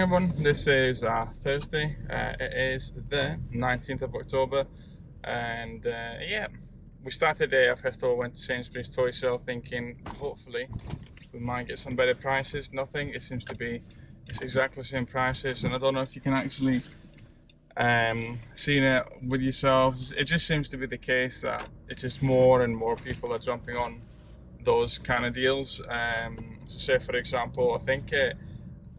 everyone, this is Thursday. It is the 19th of October, and yeah, we started the day. First of all, went to Sainsbury's toy sale thinking hopefully we might get some better prices. Nothing. It seems to be it's exactly the same prices, and I don't know if you can actually seen it with yourselves. It just seems to be the case that it's just more and more people are jumping on those kind of deals. So say for example, I think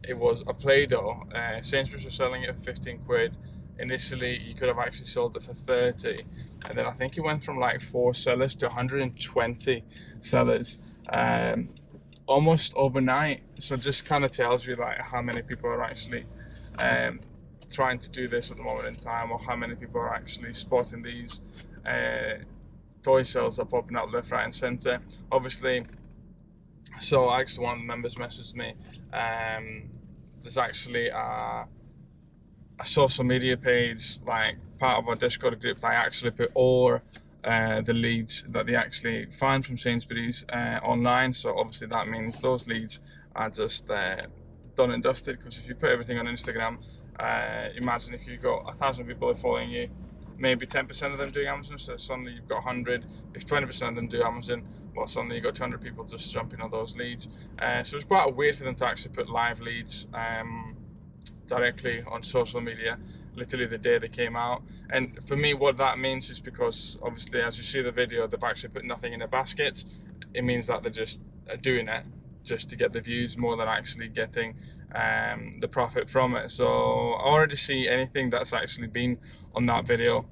it was a Play-Doh. Sainsbury's was selling it for 15 quid. Initially, you could have actually sold it for 30, and then I think it went from like 4 sellers to 120 sellers almost overnight. So just kind of tells you like how many people are actually trying to do this at the moment in time, or how many people are actually spotting these toy sales are popping up left, right, and centre. Obviously. So actually one of the members messaged me, there's actually a social media page, like part of our Discord group, that I actually put all the leads that they actually find from Sainsbury's online. So obviously that means those leads are just done and dusted, because if you put everything on Instagram, imagine if you've got 1,000 people following you, maybe 10% of them doing Amazon, so suddenly you've got 100. If 20% of them do Amazon, well, suddenly you've got 200 people just jumping on those leads. So it's quite weird for them to actually put live leads directly on social media, literally the day they came out. And for me, what that means is, because obviously as you see the video, they've actually put nothing in a basket. It means that they're just doing it just to get the views more than actually getting the profit from it. So I already see anything that's actually been on that video,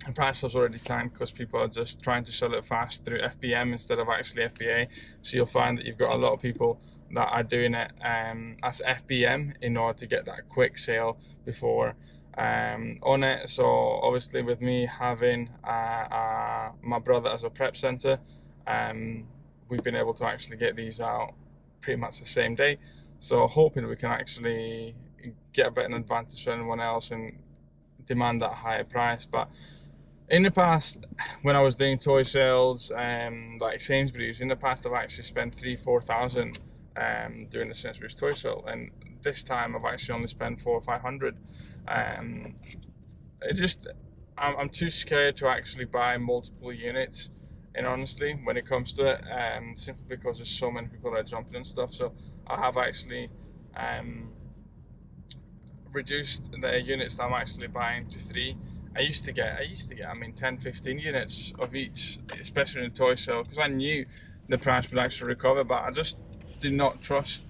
the price was already tanked, because people are just trying to sell it fast through FBM instead of actually FBA. So you'll find that you've got a lot of people that are doing it as FBM in order to get that quick sale before on it. So obviously with me having my brother as a prep center, we've been able to actually get these out pretty much the same day. So hoping we can actually get a bit of an advantage for anyone else and demand that higher price. But in the past, when I was doing toy sales, like Sainsbury's, in the past I've actually spent 3,000–4,000 doing the Sainsbury's toy sale, and this time I've actually only spent 400 or 500. It just, I'm too scared to actually buy multiple units, and honestly, when it comes to it, simply because there's so many people that are jumping and stuff. So I have actually reduced the units that I'm actually buying to 3. I used to get I mean 10–15 units of each, especially in a toy sale, because I knew the price would actually recover. But I just do not trust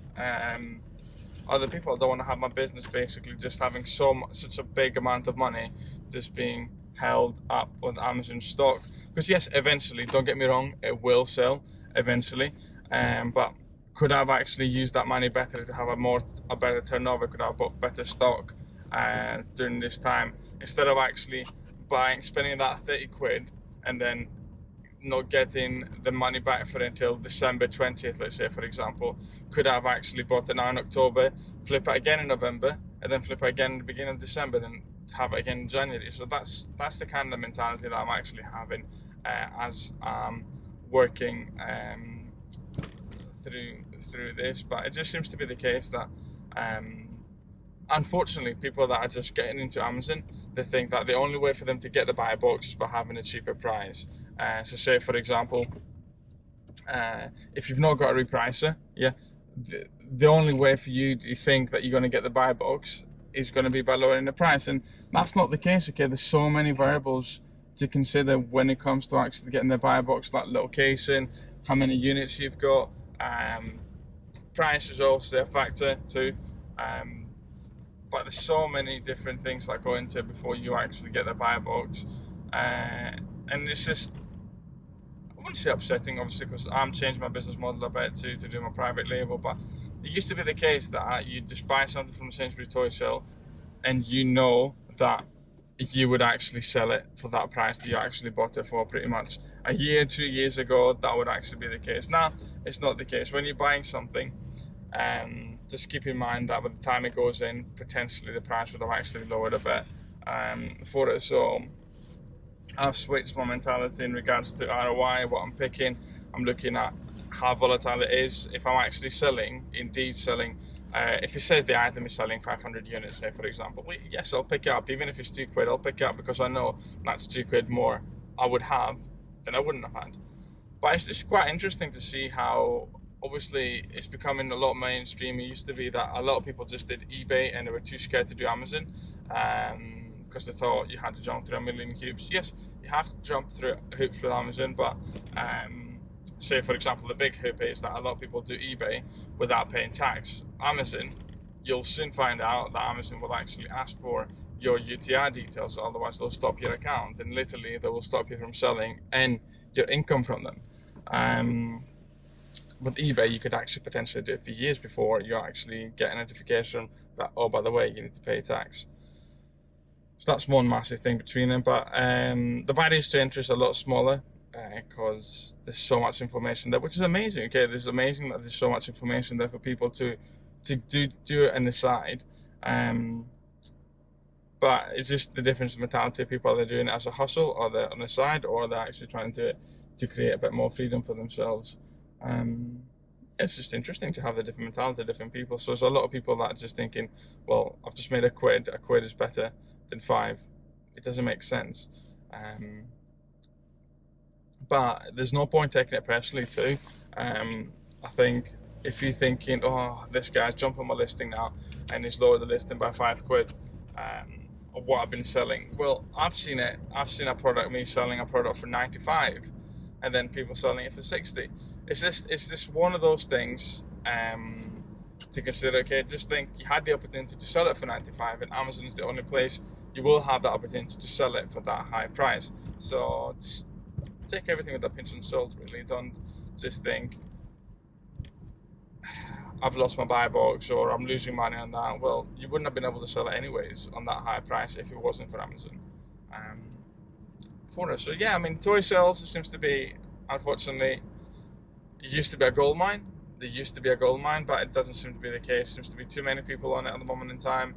other people. I don't want to have my business basically just having such a big amount of money just being held up with Amazon stock. Because yes, eventually, don't get me wrong, it will sell eventually, but could I have actually used that money better to have a better turnover? Could I have bought better stock during this time, instead of actually spending that 30 quid and then not getting the money back for it until December 20th, let's say for example? Could I have actually bought it now in October, flip it again in November, and then flip it again in the beginning of December, then have it again in January? So that's the kind of mentality that I'm actually having as I'm working through this. But it just seems to be the case that unfortunately, people that are just getting into Amazon, they think that the only way for them to get the buy box is by having a cheaper price. So say for example, if you've not got a repricer, yeah, the only way for you to think that you're going to get the buy box is going to be by lowering the price, and that's not the case. Okay, there's so many variables to consider when it comes to actually getting the buy box, like location, how many units you've got, price is also a factor too. But there's so many different things that go into it before you actually get the buy box, and it's just, I wouldn't say upsetting, obviously, because I'm changing my business model a bit to do my private label. But it used to be the case that you just buy something from the Sainsbury's toy sale, and you know that you would actually sell it for that price that you actually bought it for. Pretty much a year, 2 years ago, that would actually be the case. Now, it's not the case. When you're buying something, just keep in mind that by the time it goes in, potentially the price would have actually lowered a bit for it. So I've switched my mentality in regards to ROI, what I'm picking. I'm looking at how volatile it is. If I'm actually selling If it says the item is selling 500 units, say for example, well, yes, I'll pick it up. Even if it's £2, I'll pick it up because I know that's £2 more I would have than I wouldn't have had. But it's just quite interesting to see how obviously it's becoming a lot mainstream. It used to be that a lot of people just did eBay and they were too scared to do Amazon because they thought you had to jump through a million hoops. Yes, you have to jump through hoops with Amazon, but say for example the big hoop is that a lot of people do eBay without paying tax. Amazon, you'll soon find out that Amazon will actually ask for your UTR details, otherwise they'll stop your account, and literally they will stop you from selling and your income from them. With eBay, you could actually potentially do it for years before you actually get a notification that, oh, by the way, you need to pay tax. So that's one massive thing between them. But the barriers to entry is a lot smaller because there's so much information there, which is amazing. Okay, it's amazing that there's so much information there for people to do it and decide. But it's just the difference in mentality. People are doing it as a hustle, or they're on the side, or they're actually trying to create a bit more freedom for themselves. It's just interesting to have the different mentality of different people. So there's a lot of people that are just thinking, well, I've just made a quid is better than 5. It doesn't make sense. But there's no point taking it personally too. I think if you're thinking, oh, this guy's jumped on my listing now and he's lowered the listing by £5 of what I've been selling. Well, I've seen it. I've seen me selling a product for 95 and then people selling it for 60. It's just one of those things to consider. Okay, just think you had the opportunity to sell it for 95 and Amazon is the only place you will have that opportunity to sell it for that high price. So just take everything with a pinch of salt, really. Don't just think I've lost my buy box or I'm losing money on that. Well, you wouldn't have been able to sell it anyways on that high price if it wasn't for Amazon. For us. So yeah, I mean, toy sales seems to be, unfortunately, it used to be a goldmine. There used to be a goldmine, but it doesn't seem to be the case. Seems to be too many people on it at the moment in time.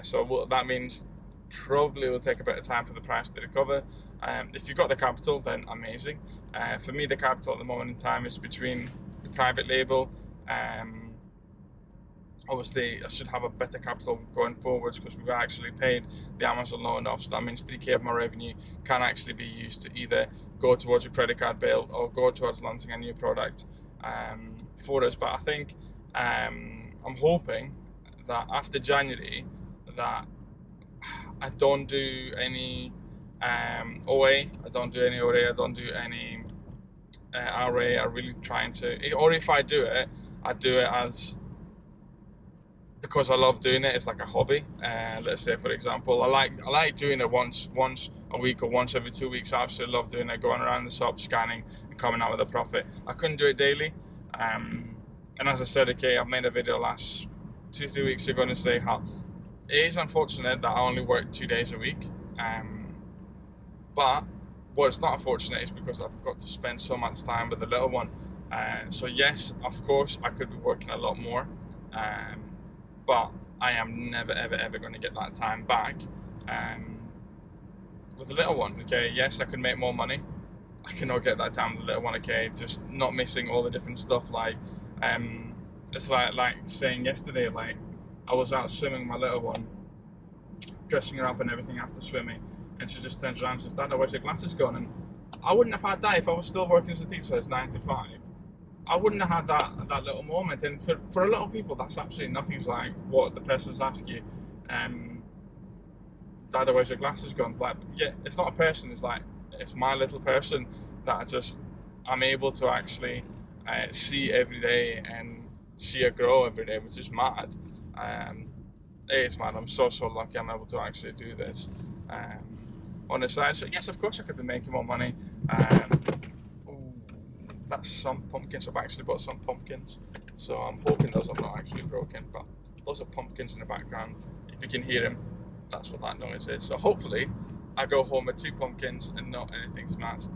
So that means probably will take a bit of time for the price to recover. If you've got the capital, then amazing. For me, the capital at the moment in time is between the private label. Obviously, I should have a better capital going forwards because we've actually paid the Amazon loan off. So that means 3k of my revenue can actually be used to either go towards a credit card bill or go towards launching a new product for us. But I think I'm hoping that after January that I don't do any OA, I don't do any OA, I don't do any RA. I'm really trying to, or if I do it, I do it as because I love doing it. It's like a hobby. Let's say, for example, I like doing it once a week or once every 2 weeks. I absolutely love doing it, going around the shop, scanning, and coming out with a profit. I couldn't do it daily. And as I said, okay, I've made a video last 2-3 weeks ago to say how it is unfortunate that I only work 2 days a week. But what's not unfortunate is because I've got to spend so much time with the little one. So yes, of course, I could be working a lot more. But I am never, ever, ever going to get that time back with the little one. Okay, yes, I can make more money. I cannot get that time with the little one. Okay, just not missing all the different stuff. Like, it's like saying yesterday, like I was out swimming with my little one, dressing her up and everything after swimming, and she just turns around and says, "Dad, where's your glasses gone?" And I wouldn't have had that if I was still working as a teacher. It's 9 to 5. I wouldn't have had that little moment. And for a lot of people, that's absolutely nothing. It's like what the person's asked you, "Dad, where's your glasses gone?" It's like, yeah, it's not a person. It's like, it's my little person that I'm able to actually see every day and see her grow every day, which is mad. It's mad. I'm so lucky I'm able to actually do this on the side. So yes, of course I could be making more money. That's some pumpkins. I've actually bought some pumpkins, so I'm hoping those are not actually broken, but those are pumpkins in the background. If you can hear them, that's what that noise is. So hopefully I go home with 2 pumpkins and not anything smashed.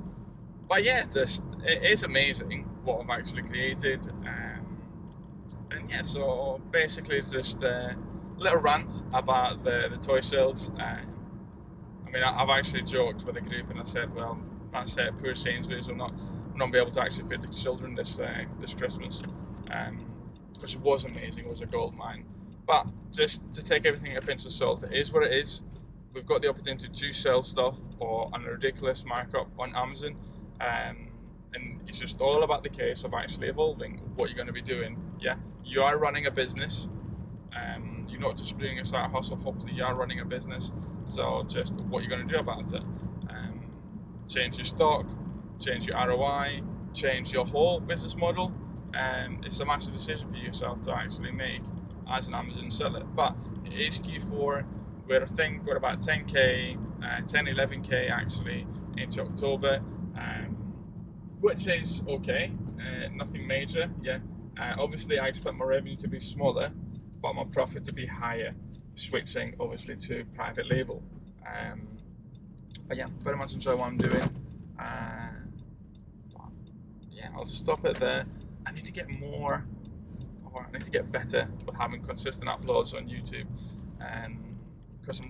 But yeah, it is amazing what I've actually created. And yeah, so basically it's just a little rant about the toy sales. I mean, I've actually joked with the group and I said, well, that's it, poor Sainsbury's will not be able to actually feed the children this Christmas. because it was amazing, it was a gold mine. But just to take everything at a pinch of salt, it is what it is. We've got the opportunity to sell stuff or on a ridiculous markup on Amazon, and it's just all about the case of actually evolving what you're going to be doing. Yeah, you are running a business. You're not just doing a side hustle. Hopefully, you are running a business. So, just what you're going to do about it. Change your stock, change your ROI, change your whole business model. It's a massive decision for yourself to actually make as an Amazon seller. But it is Q4. We're, I think, got about 10k, 11k actually into October, which is okay. Nothing major. Yeah. Obviously, I expect my revenue to be smaller, but my profit to be higher. Switching obviously to private label. But yeah, very much enjoy what I'm doing. Yeah, I'll just stop it there. I need to get more, or I need to get better with having consistent uploads on YouTube. Because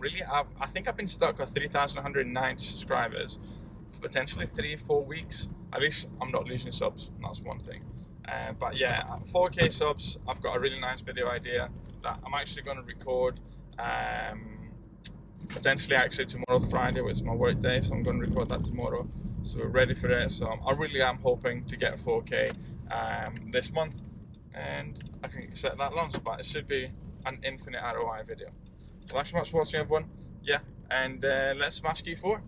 I think I've been stuck at 3,109 subscribers for potentially 3-4 weeks. At least I'm not losing subs, that's one thing. But yeah, 4k subs, I've got a really nice video idea that I'm actually going to record. Potentially actually tomorrow, Friday, which is my work day, so I'm going to record that tomorrow. So we're ready for it. So I really am hoping to get 4k this month, and I can set that launch, but it should be an infinite ROI video. Thanks so much for watching, everyone. Yeah, and let's smash Q4.